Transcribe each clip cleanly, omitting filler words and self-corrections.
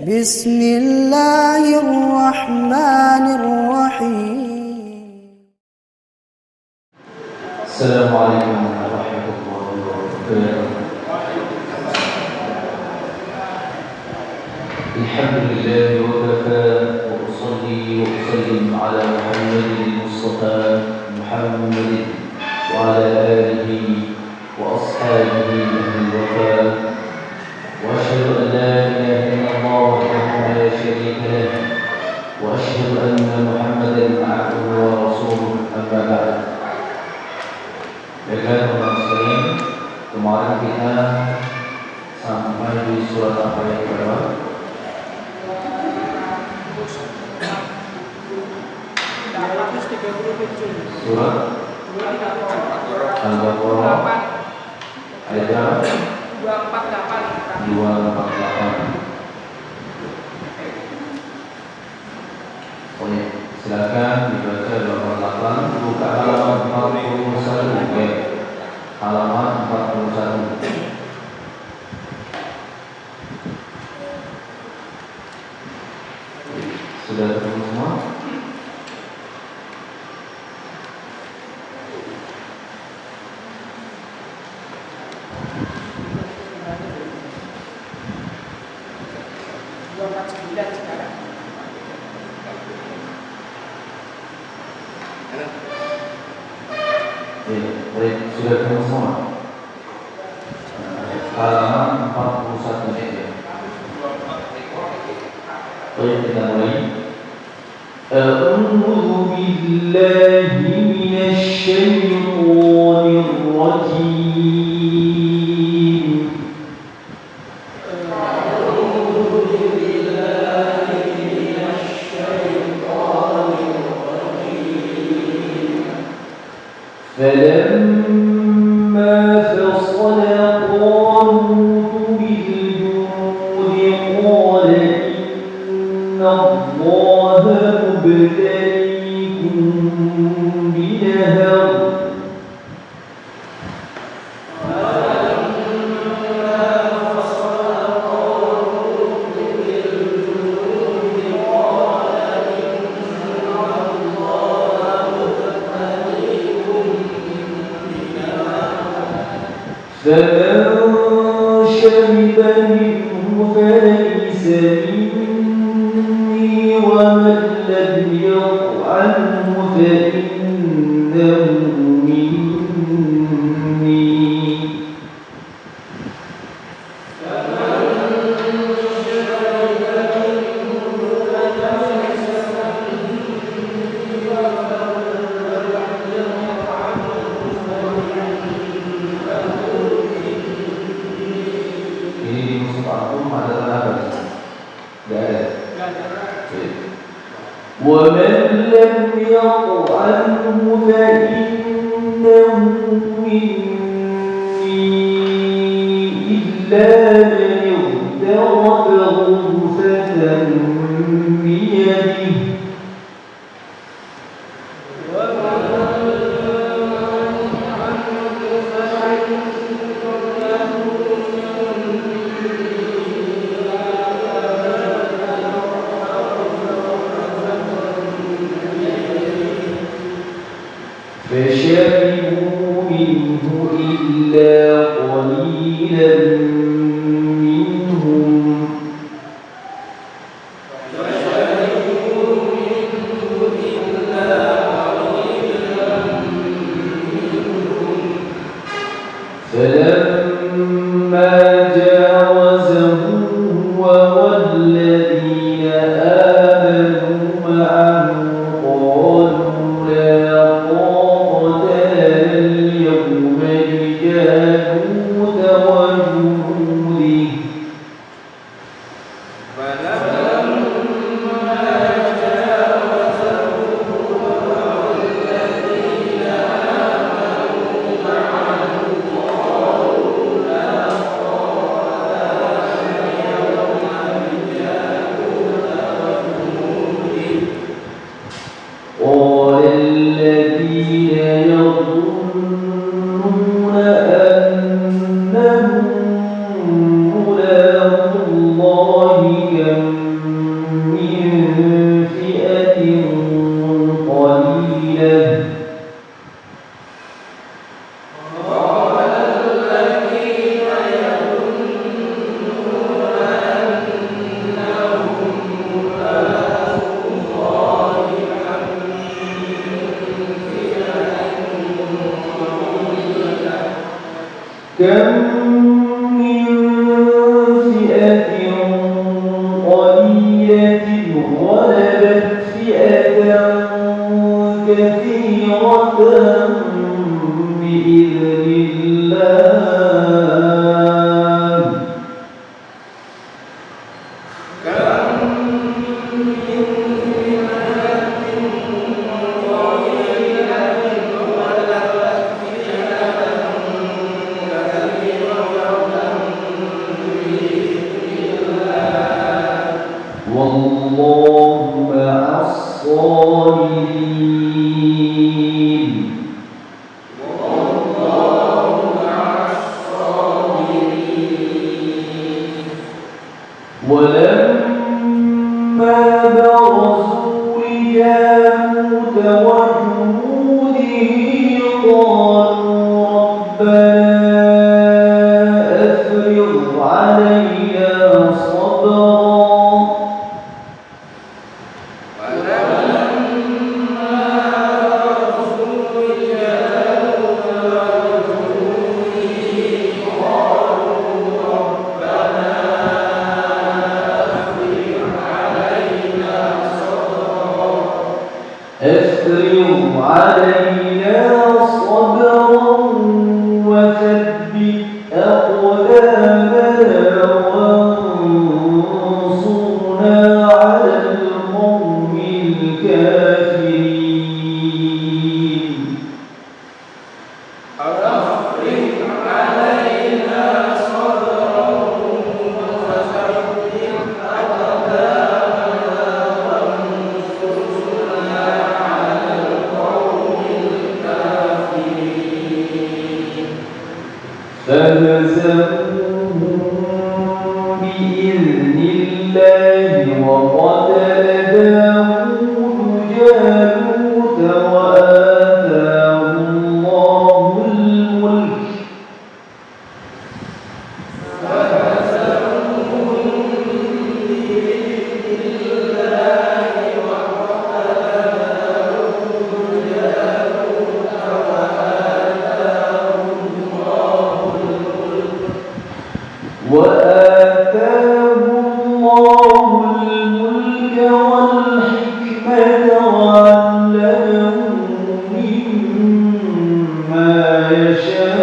بسم الله الرحمن الرحيم. السلام عليكم ورحمة الله وبركاته. الحمد لله وكفى، وأصلي وأسلم على محمد المصطفى محمد وعلى آله وأصحابه أهل الوفاء، وأشهد أن لا إله إلا الله وحده لا شريك له، وأشهد أن محمدا عبده ورسوله. أما بعد. Baiklah teman-teman sekalian, kemarin kita sampai di surat apa yang berapa? Surat Al-Baqarah ayat 248. Oh ya, silakan dibaca 248, buka halaman 41 ya. Halaman 41. Sudah ketemu semua? Baik, sudah ketemu semua? Halaman 41 ya. Baik, kita mulai. A'udzu billahi minasy syaithanir rajim. فلما فصل طالوت بالجنود قال إن الله مبتليكم بنهر فمن شرب منه فليس مني، ومن لم يطعمه فإنه مني. ومن لم يطعمه فإنه مني إلا من اغترف غرفة بيده. فشربوا منه إلا قليلا منهم. فلما جاوزه هو والذين آمنوا معه قالوا لا طاقة لنا اليوم بجالوت وجنوده. كم من فئة قليلة غلبت فئة كثيرة بإذن الله. والله مع الصابرين. ولما برزوا لجالوت وجنوده قالوا ربنا أفرغ علينا صبرا. أفرغ علينا صبرا وثبت أقدامنا وانصرنا على القوم الكافرين. فهزموهم بإذن الله وقتل داود جالوت وآتاه الله الملك. وآتاه الله الملك والحكمة وعلمه مما يشاء.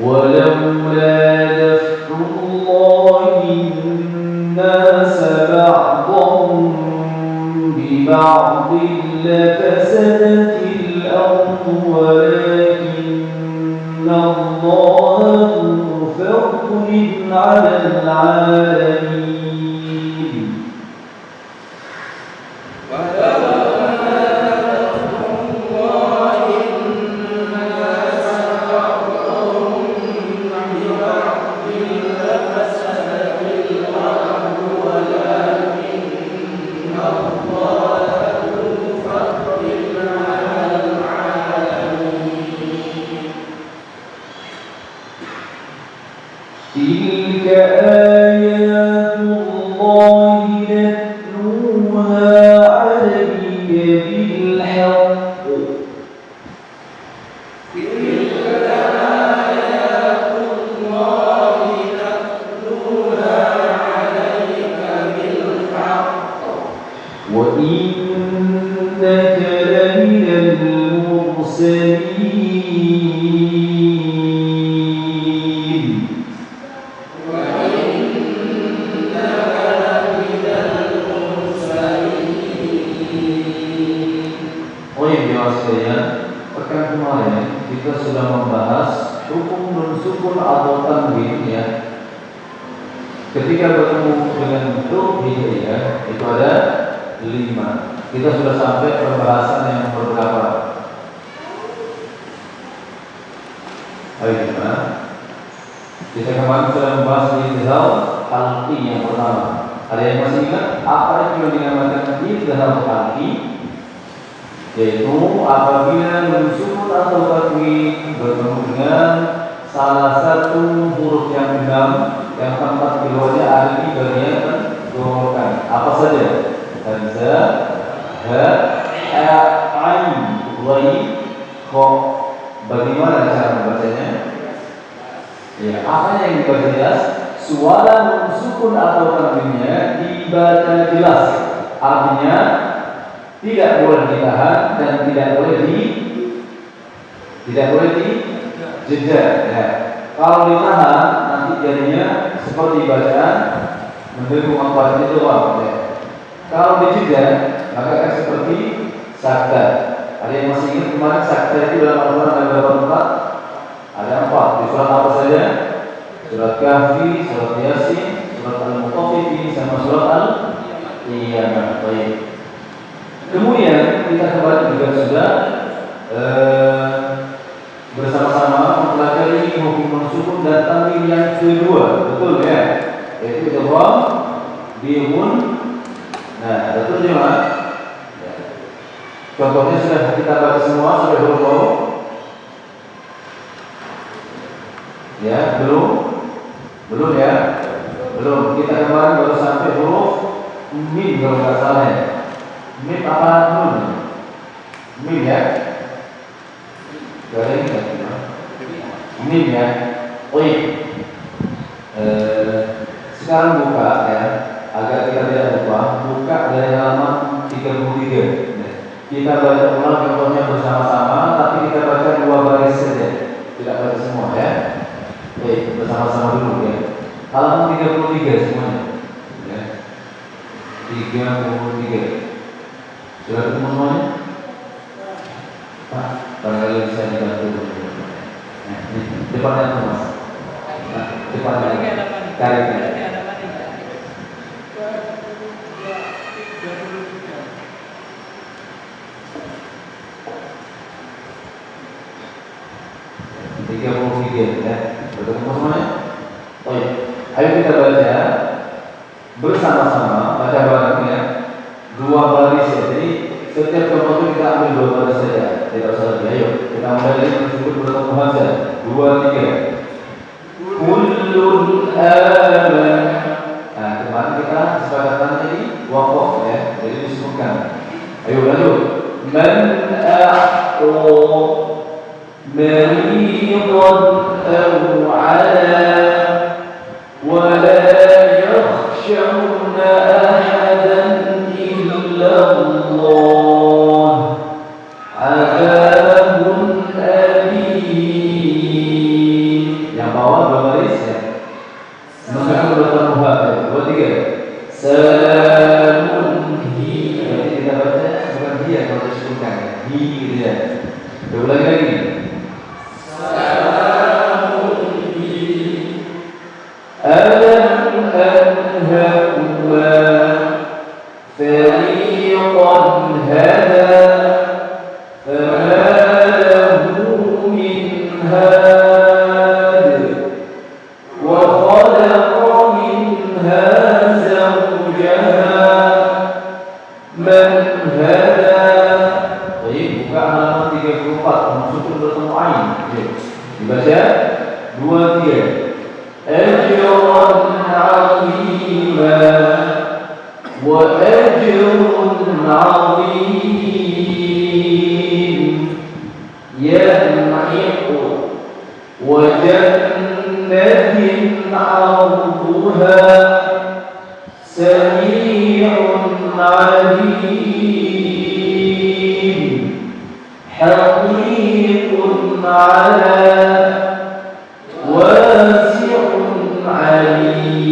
ولولا دفع الله الناس بعضهم ببعض لفسدت الأرض ولكن الله ذو فضل على العالمين. تلك آيات الله نتلوها عليك بالحق. وإنك لمن المرسلين. Oh iya, jemaah sekalian, pekan kemarin kita sudah membahas hukum nun sukun atau tanwin ya. Ketika bertemu dengan huruf hijaiyah itu ada 5. Kita sudah sampai pembahasan yang berapa? Ayo gimana? Kita kemarin sudah membahas izhar halqi yang pertama. Ada yang masih ingat apa itu yang dinamakan izhar halqi? yaitu apabila nun sukun atau tanwin bertemu dengan salah satu huruf yang genap yang tempat keluarnya ada di bagian tenggorokan. Apa saja? Hamza, ha, ain, wai, kho. Bagaimana cara membacanya? Ya, apa yang dibaca jelas? Suara nun sukun atau tanwinnya dibaca jelas. Artinya tidak boleh ditahan dan tidak boleh dijeda. Ya. Kalau ditahan nanti jadinya seperti bacaan mendengung apa itu ya. Kalau dijeda maka akan seperti sakta. Ada yang masih ingat kemarin sakta itu dalam Al-Quran ada berapa tempat? Ada 4. Di surat apa saja? Surat Kahfi, surat Yasin, surat Al-Mutaffifin, sama surat Al-Qiyamah. Baik. Kemudian kita kembali juga sudah bersama-sama mempelajari hukum sukun dan tanwin yang kedua, betul ya? Yaitu idgham, bihun. Nah, betul juga. Contohnya sudah kita baca semua sampai huruf waw. Ya, belum ya? Belum. Kita kemarin baru sampai huruf mim kalau nggak salah ya. Mim apa nun? Mim ya? Gak ada ini kan? Mim ya? Oh iya. Sekarang buka ya, agar kita tidak lupa. Buka dari halaman 33. Kita baca ulang contohnya bersama-sama, tapi kita baca 2 baris saja, tidak baca semua ya. Baik, bersama-sama dulu ya. Halaman 33 semuanya. Ya. 33. Sudah ketemu semuanya? Pak, barangkali bisa dibantu. Nah, ini depannya tuh mas. Nah, depannya tarik. Ya, bertemu semuanya. Oh iya. Ayo kita baca bersama-sama, baca barengnya 2 baris ya. Jadi setiap contoh itu kita ambil 2 baris saja, tidak usah lebih. Ayo kita mulai dari tersebut bertemu saja. 2, 3. Kullun aman. Nah, kemarin kita sepakatan tadi waqaf ya, jadi disebutkan. Ayo lanjut. Man مريضا أو على ولا يخشون أحدا إلا الله عذاب أليم. Yang bawah 2 baris ya. Maka bertemu hati. 2, 3. Salamun hi. Jadi kita baca bukan dia kalau disebutkan ya. Hi gitu ya. Ulangi lagi. ألم أنهكما فريقا هدى فما له من هاد وخلق منها زوجها من هدى. Baik, buka halaman 34 maksudnya bertemu ain. Dibaca 2, 3. أجرا عظيما وأجر عظيم ينعق وجنة عرضها سميع عليم حقيق على واسع عليم.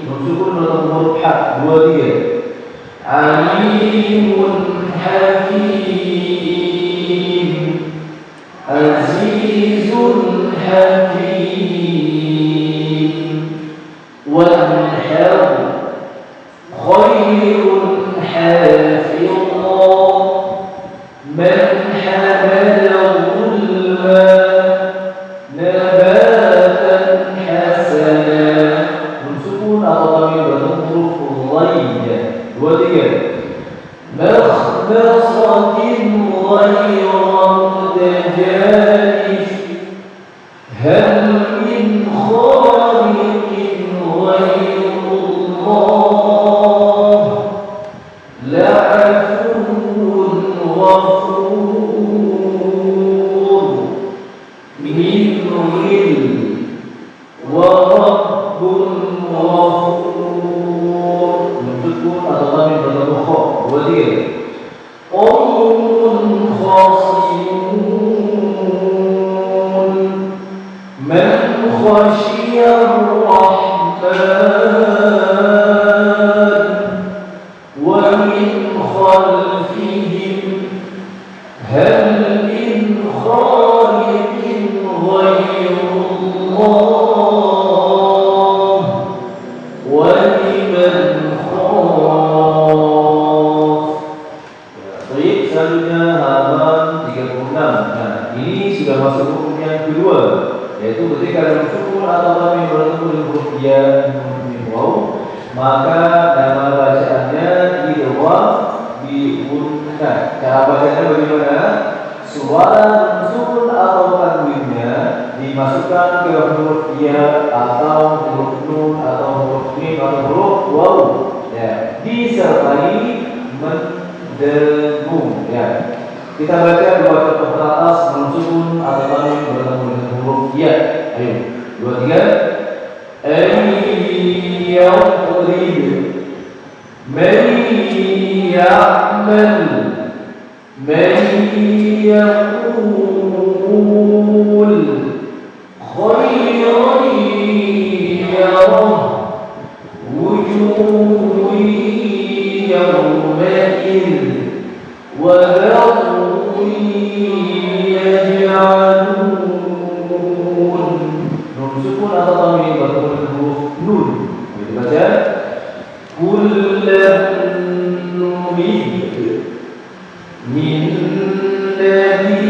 Maksudnya dalam huruf hak 2, 3. Alimun hakim azizun hakim wanhar khairun hafidha man hamala ulma nabatan hasana. Sukun atau tanwin bertemu huruf lain ya. 2, 3. مخمصة غير متجانف هل من خالق غير الله لعفو غفور من غل ورب غفور. Menunjukkan atau kami bertemu khok. Dua tiga. Qawmun khasimun man khashiyar rahman wa min khalfihim hal min khaliqin ghayrullah wa liman selanjutnya halaman 36. Nah, ini sudah masuk hukum yang kedua, yaitu ketika dalam sukun atau kami bertemu dengan huruf ya waw, maka nama bacaannya idgham diunkan. Cara bacanya bagaimana? Suara sukun atau tanwinnya dimasukkan ke huruf ya atau huruf nun atau huruf mim atau huruf waw, ya, disertai mendengung, ya. Kita baca dua contoh teratas sukun atau tanwin bertemu dengan huruf ya. Ayo, dua tiga. Ayyadrib, man ya'mal, man yaqul khayran yarah wujuh yawma'in wa yaj'alun. Nun sukun atau tanwin bertemu dengan huruf nun. Kita baca kullan numid min nadir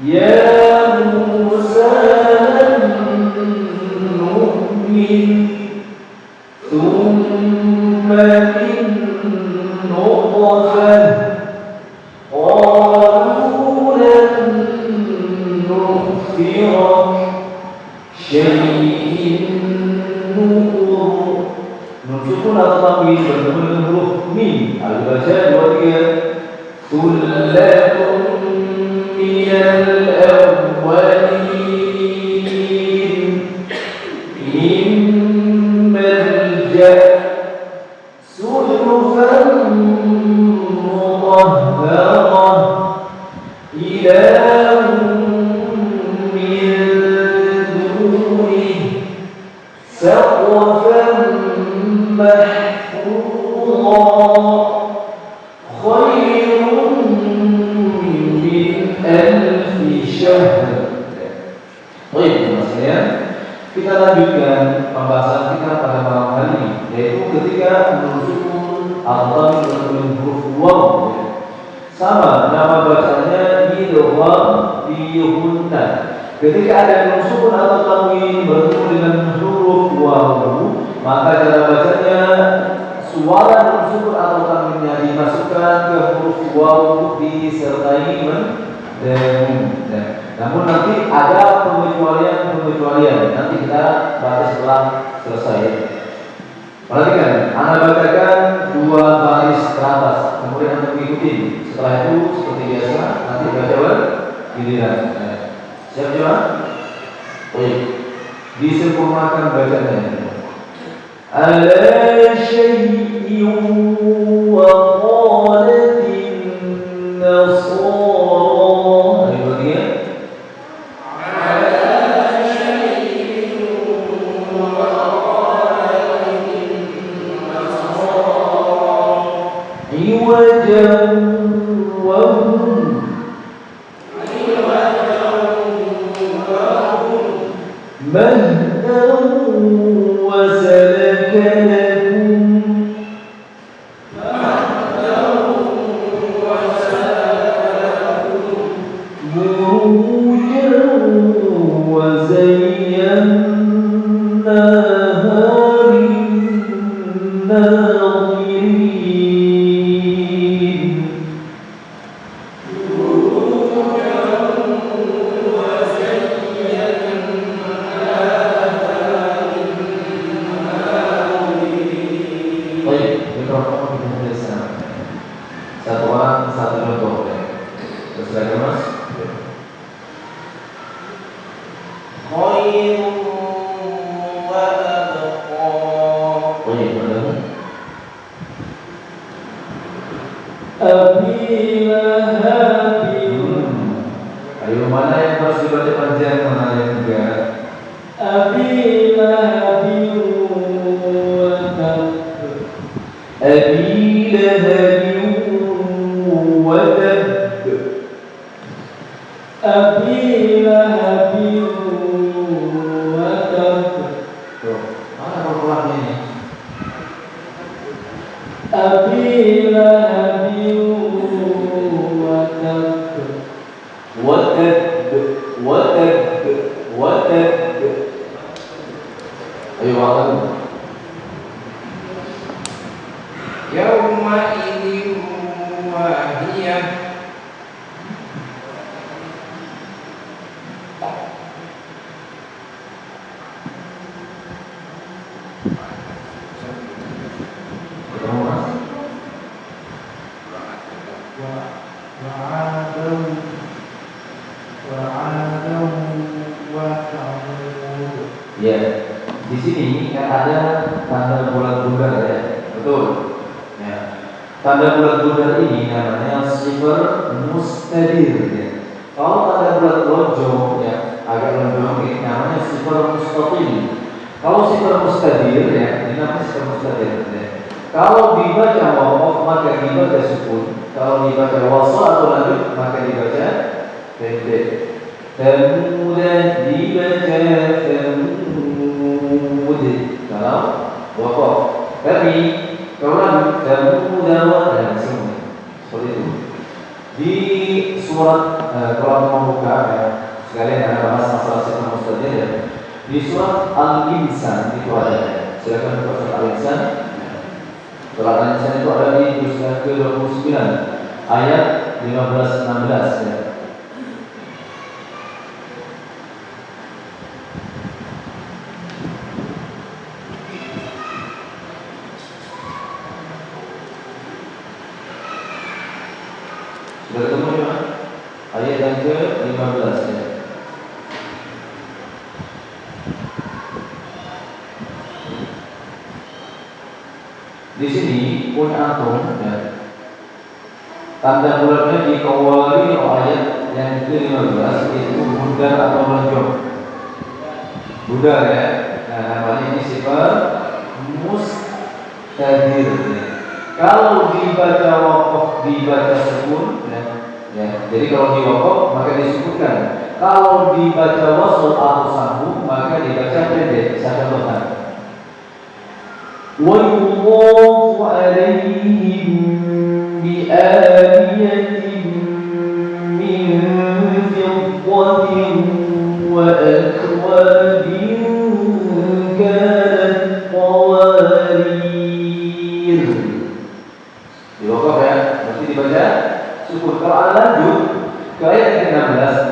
ya Musa nu'min thumma min nutfah qalu lan nu'thiraka syai'in nukur. Nun sukun atau tanwin bertemu dengan huruf mim. Ayo baca dua tiga. Kullatun minal awwalin immal suhufan mutahharah ila سقفا محفوظا خير من ألف شهر. Baik, teman sekalian, kita lanjutkan pembahasan kita pada malam hari ini, yaitu ketika menunjukkan atau dengan huruf waw. Sama, nama bacanya idgham dihunna. Ketika ada sukun atau tanwin bertemu dengan huruf waw, maka cara bacanya suara sukun atau tanwinnya dimasukkan ke huruf waw disertai mendengung. Namun nanti ada pengecualian. Nanti kita bahas setelah selesai. Perhatikan, Anda bacakan dua baris ke atas, kemudian Anda mengikuti. Setelah itu seperti biasa, nanti baca giliran. Siap jemaah? Baik. Disempurnakan bacaannya. Ala syai'in wa qalatin nasara. Ayo lagi ya. Ala syai'in wa qalatin nasara. Iwajan wa مهدا وسلك لكم بروجا وزيناها للناظرين Bapak bisa tuliskan. Satu orang satu contoh ya. Terus lagi Mas. Khairun wa abqa. Oh iya, benar. Abi Lahabin. Ayo, mana yang harus dibaca panjang, mana yang enggak? Abi Lahabin wa tab. Abi Lahabin wa tab. Abi Lahabin wa tab. Tuh, mana pelan-pelannya ini? Abi Lahabin wa tab. Wa tab, wa tab, wa tab. Ayo, makan. Yawma idzin wahiyah. Ketemu Mas? Ya, di sini kan ada tanda bulat bundar ya, betul. Ya, tanda bulat bundar ini namanya sifar mustadir. Ya. Kalau tanda bulat lonjong, ya, agak lonjong ini namanya sifar mustatil. Kalau sifar mustadir, ya, ini namanya sifar mustadir. Ya. Kalau dibaca waqaf maka dibaca sukun. Kalau dibaca wasal atau lanjut maka dibaca pendek. Kemudian dibaca Thamud kalau waqaf. Tapi kalau lanjut Thamud dan semua seperti itu. Di surat kalau membuka ya, sekalian ada bahas masalah sifat mustadir ya. Di surat Al-Insan itu ada. Silakan buka surat Al-Insan. Surat Al-Insan itu ada di juz ke-29 ayat 15-16 ya. Sudah ketemu ya? Ayat yang ke-15 ya. Di sini punya antum ya. Tanda bulatnya dikawali ayat yang ke-15 itu bundar atau lonjong. Bundar ya. Nah, namanya ini sifat mustadir ya. Kalau dibaca waqaf dibaca sukun ya. Ya. Jadi kalau di waqaf maka disukunkan. Kalau dibaca wasl atau sambung maka dibaca pendek. Saya contohkan. وَيُطَافُ عَلَيْهِمْ بِآنِيَةٍ مِّن فِضَّةٍ وَأَكْوَابٍ كَانَتْ قَوَارِيرَ. Di wakaf ya, nanti dibaca sukun. Kalau ada lanjut ke ayat yang ke-16,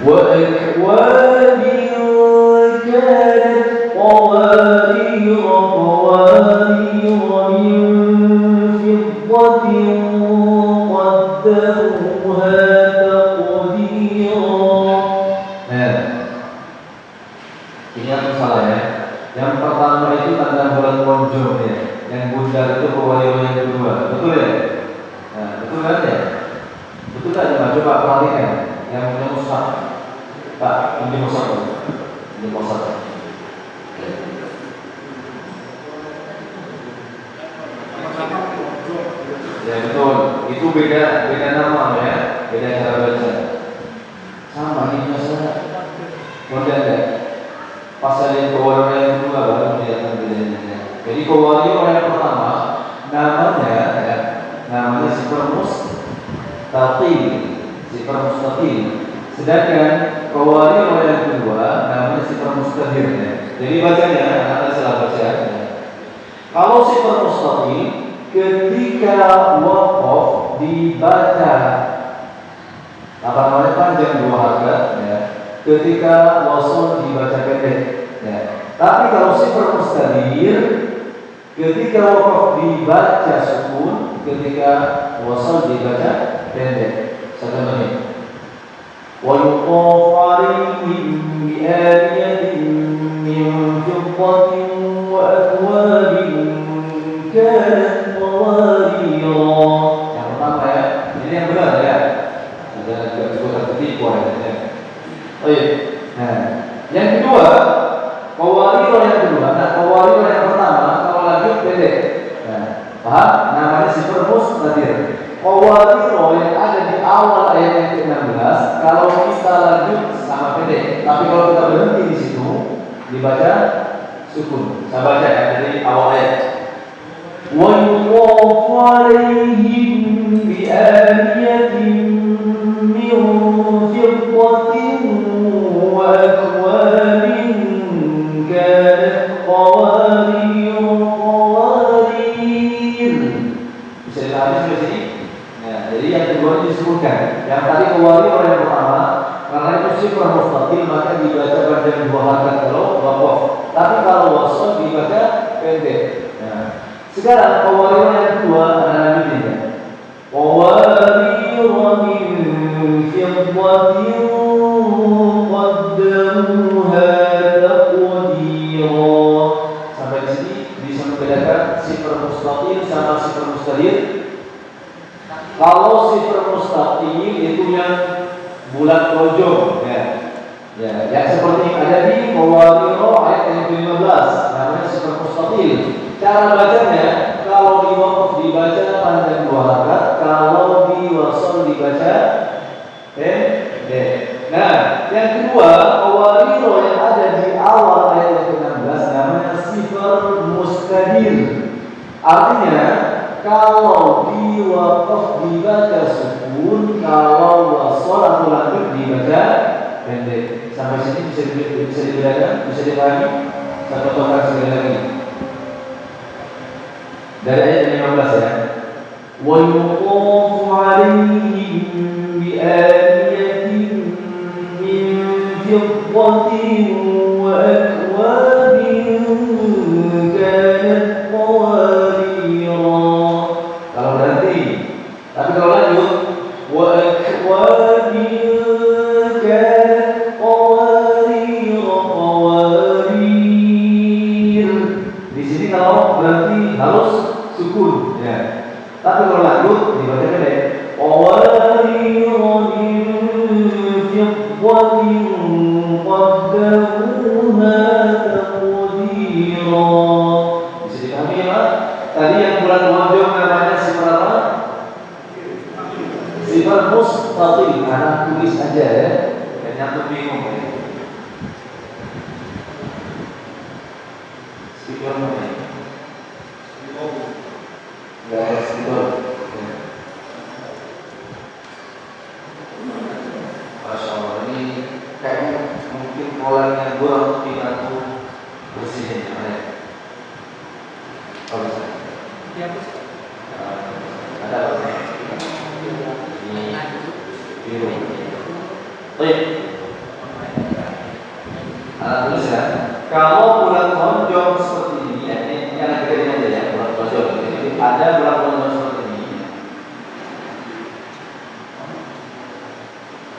وَأَكْوَابٍ كَانَتْ قوارير من فضة قدروها تقديرا. Nah, ini aku salah ya. Yang pertama itu tanda bulat lonjong ya. Yang bundar itu pewario yang kedua. Betul ya? Nah, betul kan ya? Betul kan? Coba perhatikan. Yang punya mushaf. Pak, ini mushaf. Ini mushaf. Ya betul, itu beda nama ya, beda cara baca. Sama ini masalah. Kemudian ya, pasal yang kewario yang kedua baru kelihatan bedanya. Jadi kewario yang pertama namanya ya, namanya sifar mustaqil, sifar mustaqil. Sedangkan kewario yang kedua namanya sifar mustadir ya. Jadi bacanya, anda salah baca ya. Kalau sifar mustaqil ketika waqaf dibaca apa namanya panjang dua harakat ya. Ketika wasl dibaca pendek ya. Tapi kalau sifar mustadir Ketika waqaf dibaca sukun, ketika wasal dibaca pendek. Satu menit. Wa yuqaf 'alaihim bi aliyatin min fiddatin wa akwabin kanat qawarira. Yang pertama ya, ini yang benar ya. Ada juga tertipu ya. Oh iya. Nah, yang kedua, qawarira yang kedua. Nah, qawarira yang pertama kalau lanjut pendek. Nah, paham? Namanya sifat mustatir. Qawarira yang ada di awal ayat yang ke-16 kalau kita lanjut sama pendek. Tapi kalau kita berhenti di situ dibaca sukun. Saya baca ya dari awal ayat. Wa yuqaf 'alaihim bi aliyatin min fiddatin wa akwabin kanat qawarir. Bisa dipahami sampai sini? Nah, jadi yang kedua disebutkan. Yang tadi qawarir orang yang pertama, karena itu sifat mustatil maka dibaca pada dua harakat kalau waqaf. Tapi kalau wasal dibaca pendek. Nah, sekarang qawarir yang kedua ada lanjutnya. Qawarir min fiddatin qaddaruha taqdira. Sampai di sini bisa membedakan sifat mustatil sama sifat mustadir. Kalau sifat mustatil itu yang bulat lonjong ya. Ya, yang seperti ada di qawarir ayat yang ke-15 namanya sifat mustatil. Cara bacanya kalau di waqaf dibaca panjang dua harakat, kalau di wasal dibaca pendek. Nah, yang kedua, qawarir yang ada di awal ayat yang ke-16 namanya sifat mustadir. Artinya kalau di waqaf dibaca sukun, kalau wasal atau lanjut dibaca pendek. Sampai sini bisa dibedakan, bisa dipahami. Saya contohkan sekali lagi. Dari ayat 15 ya. Wa yuqafu 'alaihim bi aliyatin min fiddatin wa akwabin kanat qawarira. Kalau berhenti. Tapi kalau lanjut wa akwabin kanat qawarira qawarir. Di sini kalau berhenti harus sukun ya. Tapi kalau lanjut dibaca pendek. Qawarira min fiddatin qaddaruha taqdira. Bisa dipahami ya? Tadi yang bulan lonjong namanya sifat apa? Sifat mustatil. Anak tulis aja ya. Jangan tuh bingung ya. Sifat apa? Enggak ada simbol. Masya Allah, ini kayaknya mungkin polanya kurang aku bersihin ya. Oh bisa. Ya, Bu. Ada apa? Ini biru. Baik. Tulis ya. Kalau bulan lonjong seperti ini, ya, ini anak kita aja ya, bulan lonjong. Jadi ada bulan lonjong seperti ini.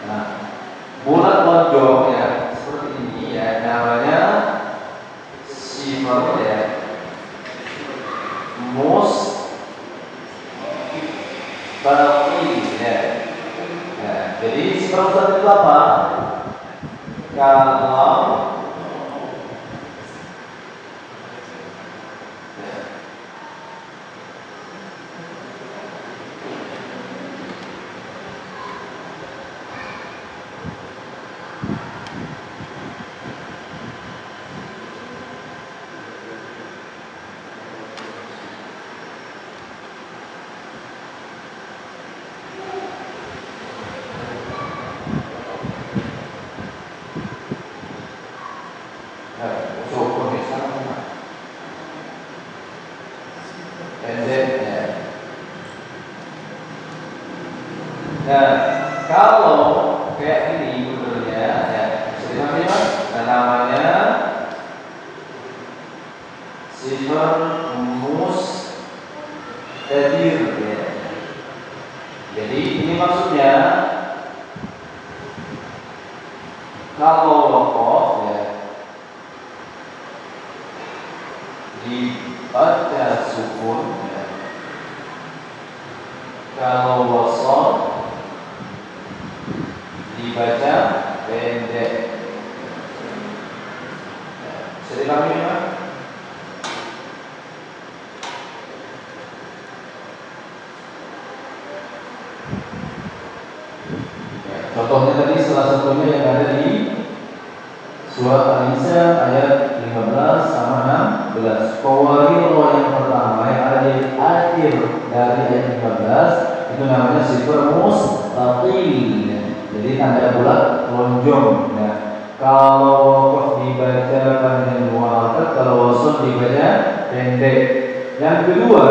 Nah, bulan lonjong ya seperti ini ya, namanya sifat ya mustatil ya. Nah, jadi sifat mustatil itu apa? Kalau nah, kalau kayak ini bentuknya ya, bisa dipahami Mas? Nah, namanya sifat Kalau wasol dibaca pendek. Bisa dipahami ya? Contohnya tadi salah satunya yang ada di surat An-Nisa ayat 15 sama 16. Qawariro yang pertama yang ada di akhir dari ayat 15 itu namanya sifar mustaqil. Jadi tanda bulat lonjong. Ya. Kalau waqaf dibaca panjang dua harakat, kalau wasl dibaca pendek. Yang kedua,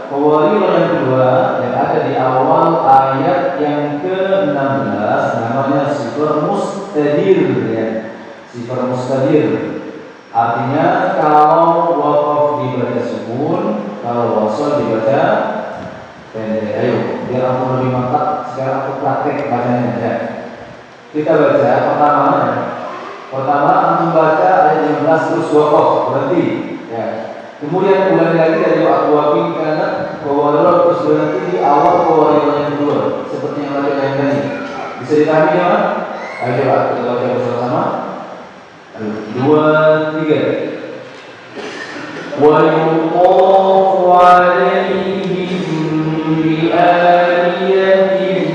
qawariro yang kedua yang ada di awal ayat yang ke-16 namanya sifar mustadir ya. Sifar mustadir artinya kalau waqaf dibaca sukun, kalau wasl dibaca pendek. Ayo, biar aku lebih mantap, sekarang aku praktek bacanya ya. Kita baca pertama antum baca ayat 15 terus waqaf berhenti ya. Kemudian ulangi lagi dari waqafin karena qawariro terus berhenti di awal qawariro yang kedua seperti yang tadi. Bisa dipahami ya? Ayo kita baca bersama-sama. 2, 3. Wa yuqafu 'alaihim bi aliyatin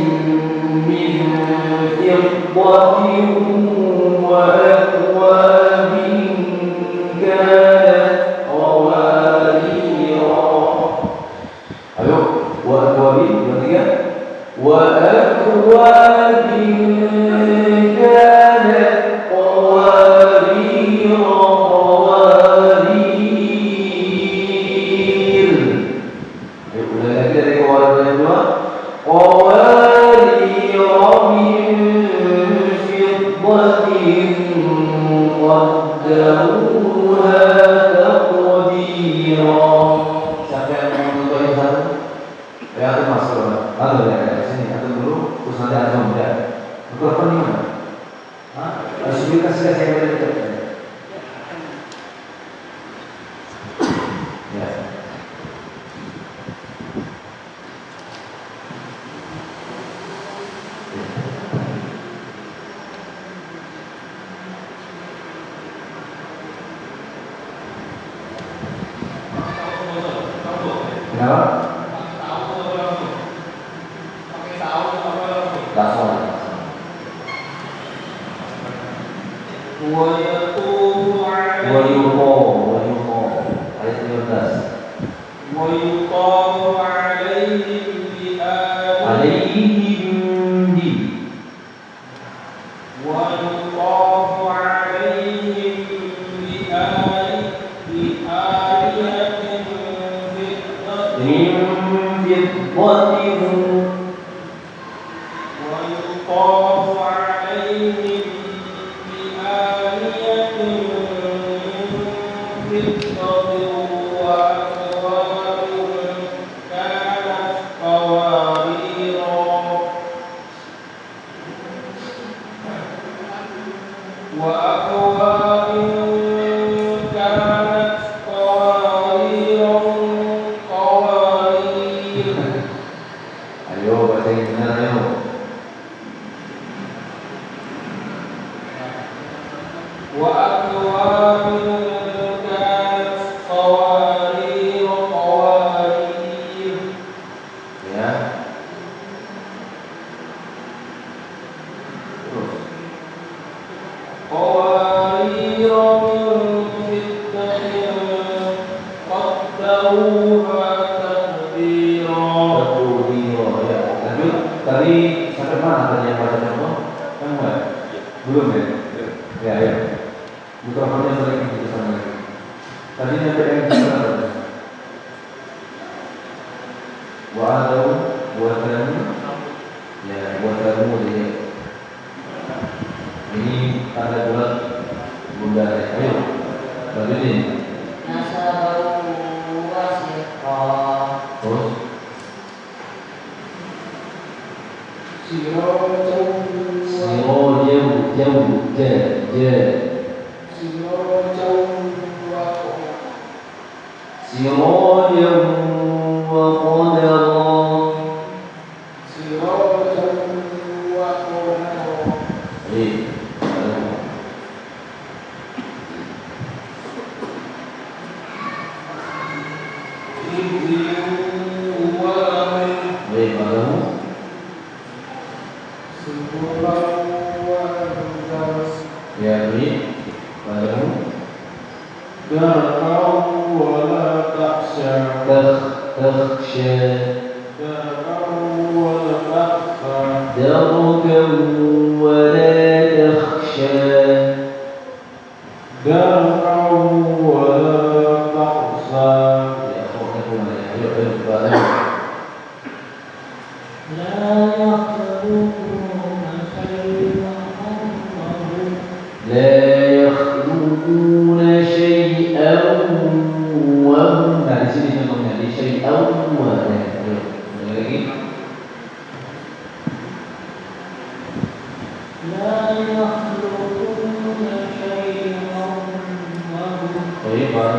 min fiddatin wa akwabin kanat qawarira. Ayo, wa akwabin, bertiga. Wa akwabin kanat Baik, padamu. Ya, baik. Padamu. تخشى دركا ولا تخشى لا يخلقون شيئا وهم. Nah, di sini contohnya di syai'an wa. Ayo, ulangi lagi. Baik, Pak.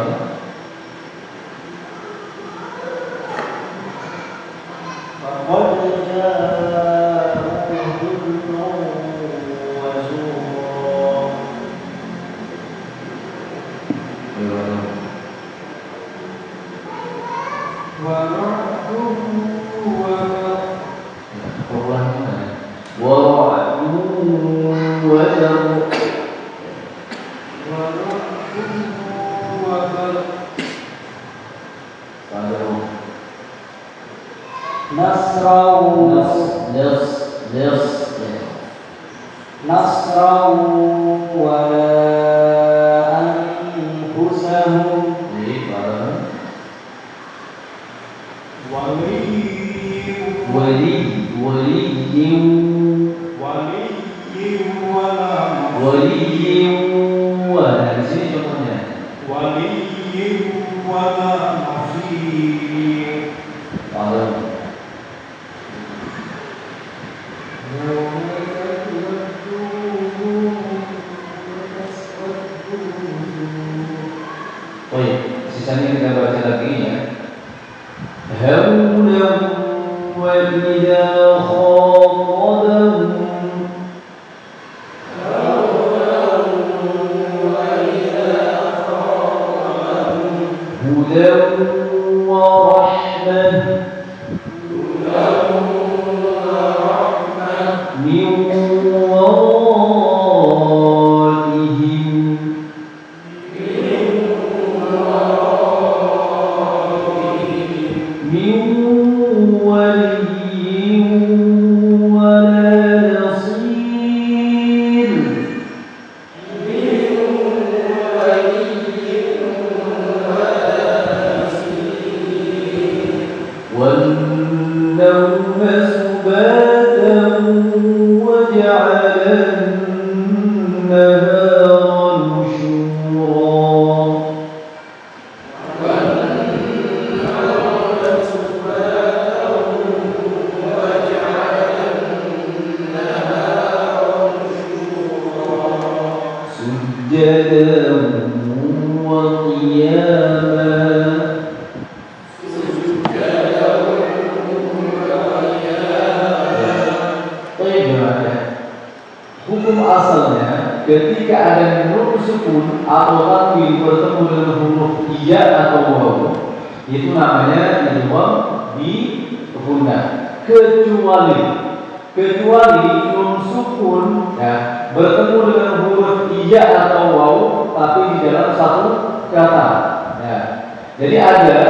Sisanya kita baca lagi ya. Haulan wa idza khatabahum hudan wa rahmah min ketika ada huruf sukun atau tanwin bertemu dengan huruf iya atau waw, itu namanya idgham di gundah. Kecuali nun sukun ya bertemu dengan huruf iya atau waw tapi di dalam satu kata ya. Jadi ada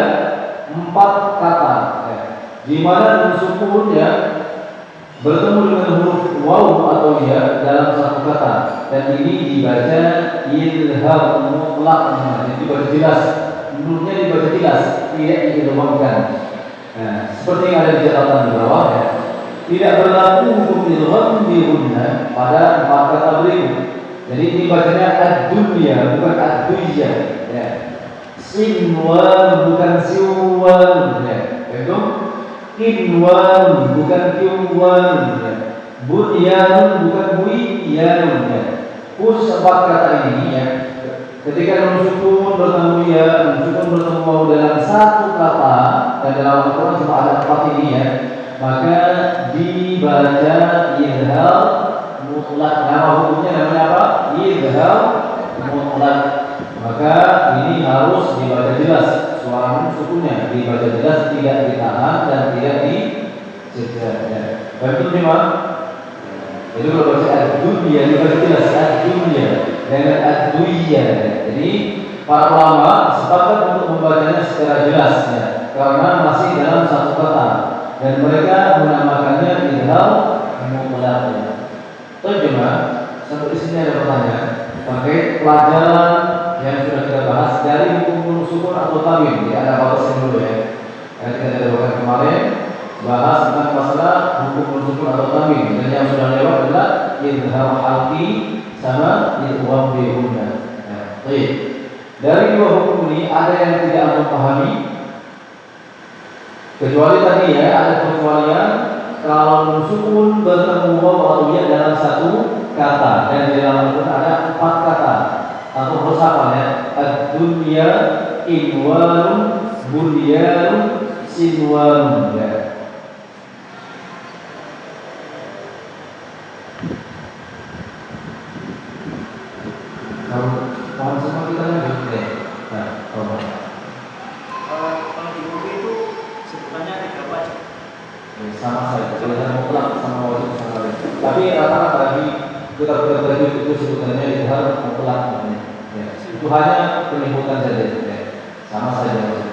4 kata ya, di mana nun sukun ya bertemu dengan huruf waw atau ya dalam satu kata, dan ini dibaca ilham mutlak, dibaca jelas, nunnya dibaca jelas, tidak diidghamkan. Nah, seperti yang ada di catatan di bawah ya, tidak berlaku hukum idgham di gunnah pada 4 kata berikut. Jadi ini bacanya ad-dunya bukan ad-dunya ya. Sinwan bukan siwan ya. Itu kinwan bukan kiwan ya. Bunyan bukan buyan ya. 4 kata ini ya, ketika nun sukun bertemu ya, nun sukun bertemu waw dalam satu kata, dan dalam Al-Quran cuma ada 4 ini ya, maka dibaca idgham mutlak. Nama hukumnya namanya apa? Idgham mutlak. Maka ini harus dibaca jelas, suara namun sukunya dibaca jelas, tidak ditahan dan tidak disejajar. Betul memang. Jadi kalau baca ad-dunya dibaca jelas ad-dunya dengan ad-dunya. Jadi para ulama sepakat untuk membacanya secara jelas ya, karena masih dalam satu kata dan mereka menamakannya idgham mutlaq. Terjemah sampai di sini ada pertanyaan terkait pelajaran yang sudah kita bahas dari hukum sukun atau tanwin. Ya, ada batasin dulu ya. Yang kita lakukan kemarin bahas tentang masalah hukum sukun atau tanwin, dan yang sudah lewat adalah idgham halqi sama idgham bihunna. Baik. Dari dua hukum ini ada yang tidak Anda pahami, kecuali tadi ya, ada perkecualian kalau sukun bertemu waw atau ya dalam satu kata, dan di dalam Al-Quran ada 4 kata atau huruf apa ya, ad-dunya, inwarun, bunyanun, sinwarun ya. Kalau paham semua kita lanjut deh. Nah, kalau di buku itu sebutannya tidak wajib. sama saja, tulisan mutlak sama wajib sama lain. Tapi rata-rata di kitab-kitab tajwid itu sebutannya idgham mutlak namanya. Ya, itu hanya penyebutan saja, ya. Sama saja.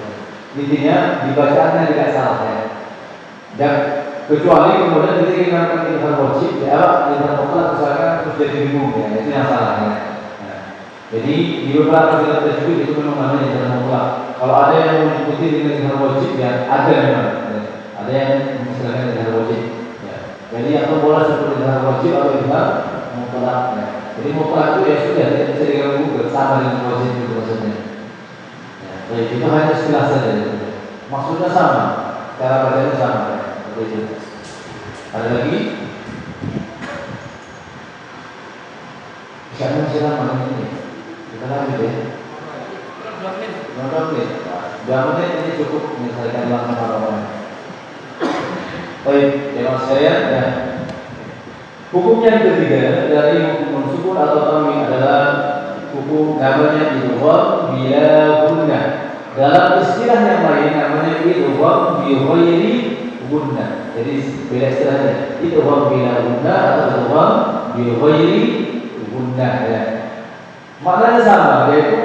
Intinya dibacaannya tidak salah ya. Dan kecuali kemudian kita ingatkan idgham wajib, ya, idgham mutlak misalkan terus jadi bingung ya, itu yang salah ya. Jadi di beberapa kitab tajwid itu memang namanya idgham mutlak. Kalau ada yang mengikuti dengan idgham wajib ya, ada memang. Ada yang mengistilahkan idgham wajib. Ya. Jadi atau boleh seperti idgham wajib atau idgham mutlak. Ya. Jadi mutlak itu ya sudah tidak bisa diganggu sama dengan wajib itu maksudnya. Ya. Baik, itu hanya istilah saja. Ya. Maksudnya sama, cara bacanya sama. Ya. Seperti itu. Ada lagi? Siapa siapa malam ini? Kita lanjut ya. 2 menit. 2 menit ini cukup menyelesaikan langsung halaman. Baik, jemaah sekalian ya. Hukum yang ketiga dari hukum sukun atau tanwin adalah hukum namanya idgham bila gunnah. Dalam istilah yang lain namanya idgham bi ghairi gunnah. Jadi beda istilahnya. Idgham bila gunnah atau idgham bi ghairi gunnah ya. Maknanya sama, yaitu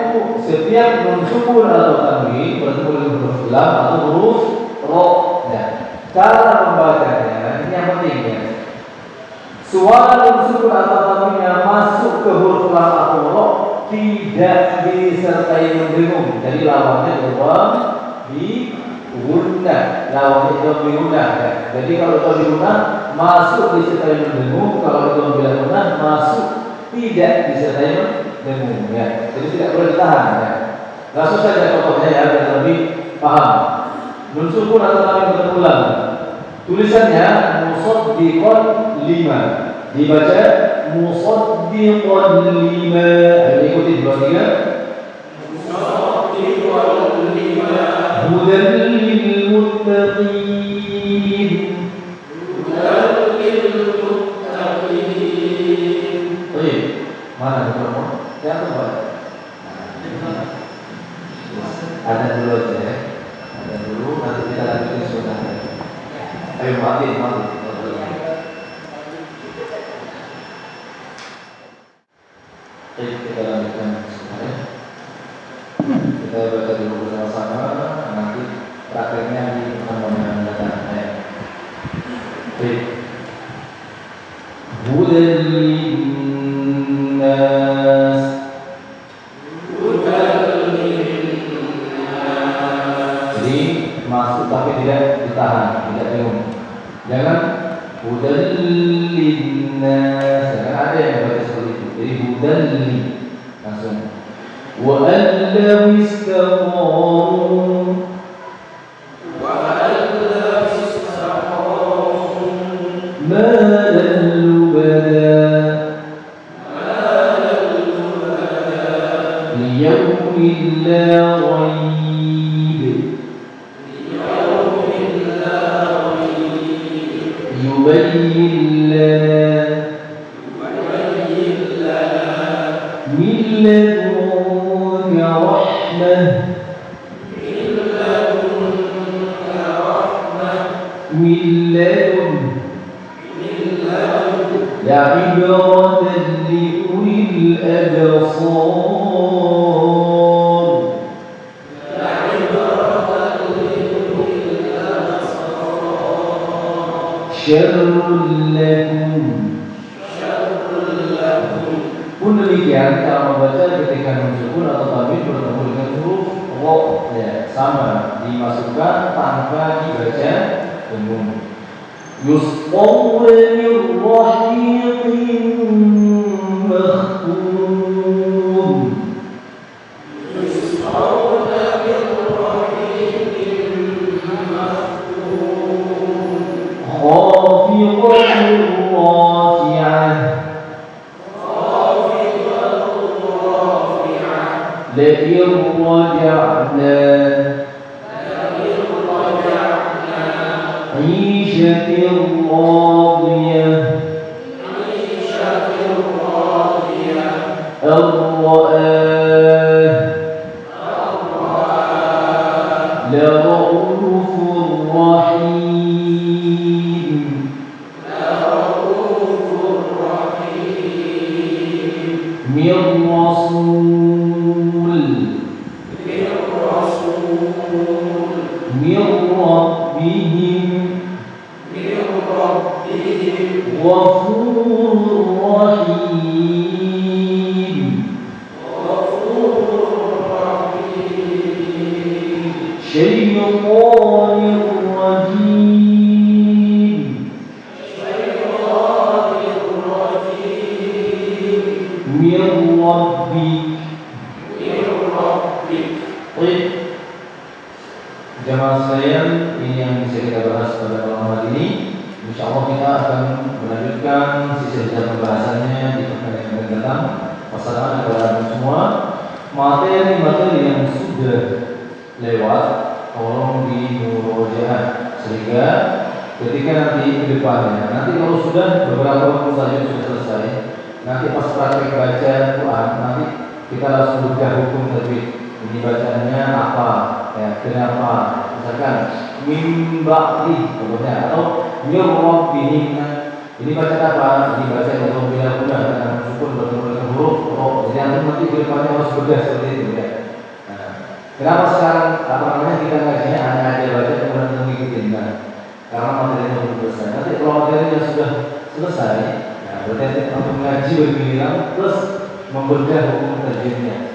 setiap nun sukun atau tanwin bertemu dengan huruf lam atau huruf ro ya. Cara membacanya ini yang penting ya. Suara nun sukun atau tanwin yang masuk ke huruf lam atau ro tidak disertai mendengung. Jadi lawannya idgham bi gunnah, lawannya idgham bi gunnah ya. Jadi kalau idgham bi gunnah masuk disertai mendengung, kalau idgham bila gunnah masuk tidak disertai mendengung ya. Jadi tidak boleh ditahan ya. Langsung saja contohnya ya biar lebih paham. Nun sukun atau tanwin bertemu lam. Tulisannya musaddiqan 5. Dibaca musaddiqan 5. Ayo ikuti 2 3. Musaddiqan 5. Hudan lil muttaqin. Hudan lil muttaqin. Baik. Mana mikrofon? Yang tempat. Ada dulu aja ya. Ada dulu, nanti kita lanjutin sudah. Ayo mati. Baik, kita lanjutkan sebenarnya. Kita baca dulu bersama-sama. Nanti prakteknya di pertemuan yang datang. Baik. Hudan linnas. Jadi masuk tapi tidak ditahan, tidak bingung. Jangan hudan linnas. Jangan ada yang baca seperti itu. Jadi hudan li langsung. Wa allam istaqamu. Wa allam istaqamu. Ma lahu bada. Liyawmin la ghaib. Yubayyin min ladunka rahmah. milladun la'ibratan liulil absar syarrul lakum pun demikian kalau membaca ketika sukun atau tanwin bertemu dengan huruf wa ya, sama dimasukkan tanpa dibaca umum. Yusqawna min rahiqin makhtum Yusqawna min rahiqin makhtum khafiqatin rafi'ah لئن رجعنا عيشة راضية الرآه لرؤوف رحيم من رسول من ربهم غفور رحيم شيطان الرجيم من ربك Jamaah sekalian, ini yang bisa kita bahas pada malam hari ini. Insyaallah kita akan melanjutkan sisa-sisa pembahasannya di pertemuan yang akan datang. Wassalamualaikum warahmatullahi wabarakatuh semua. Materi-materi yang sudah lewat tolong dimurojaah sehingga ketika nanti ke depannya, nanti kalau sudah beberapa waktu saja sudah selesai, nanti pas praktek baca Quran, nanti kita langsung bedah hukum tajwid. Ini bacaannya apa? Ya, kenapa? Misalkan mimba'di contohnya atau mirrabbihim. Ini baca apa? Ini baca untuk bila mudah dengan sukun bertemu dengan huruf roh. Jadi nanti ke depannya harus bedah seperti itu ya. Nah, kenapa sekarang apa namanya kita ngajinya hanya aja baca kemudian mengikuti nah, karena materinya belum selesai. Nanti kalau materinya sudah selesai, ya berarti untuk mengaji bergiliran plus membedah hukum tajwidnya.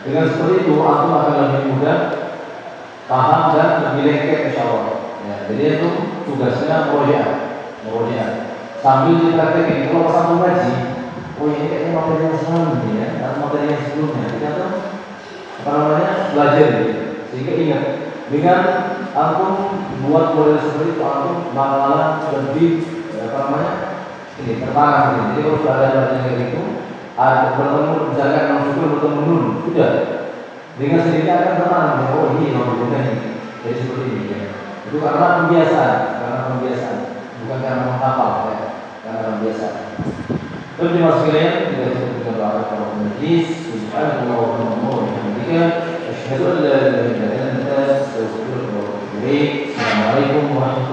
Dengan seperti itu, aku akan lebih mudah paham dan lebih lengket insyaallah. Ya, jadi itu tugasnya murojaah. Sambil dipraktekin. Kalau pas aku ngaji, oh ini kayaknya materi yang sebelumnya ya, atau materi yang sebelumnya. Kita tuh apa namanya belajar gitu. Sehingga ingat, dengan aku buat model seperti itu, aku bakalan lebih apa namanya ini tertanam ini. Jadi kalau sudah ada pelajaran kayak gitu, ada bertemu misalkan langsung bertemu dulu sudah dengan sendirinya akan tertanam oh ini maksudnya ini jadi seperti ini ya. Itu karena pembiasaan bukan karena menghafal ya, karena pembiasaan. Terima kasih sekalian kita cukup dengan doa kepada majlis subhanallah wa bihamdihi asyhadu an la ilaha illa anta astaghfiruka wa atubu ilaik. Assalamualaikum warahmatullahi wabarakatuh.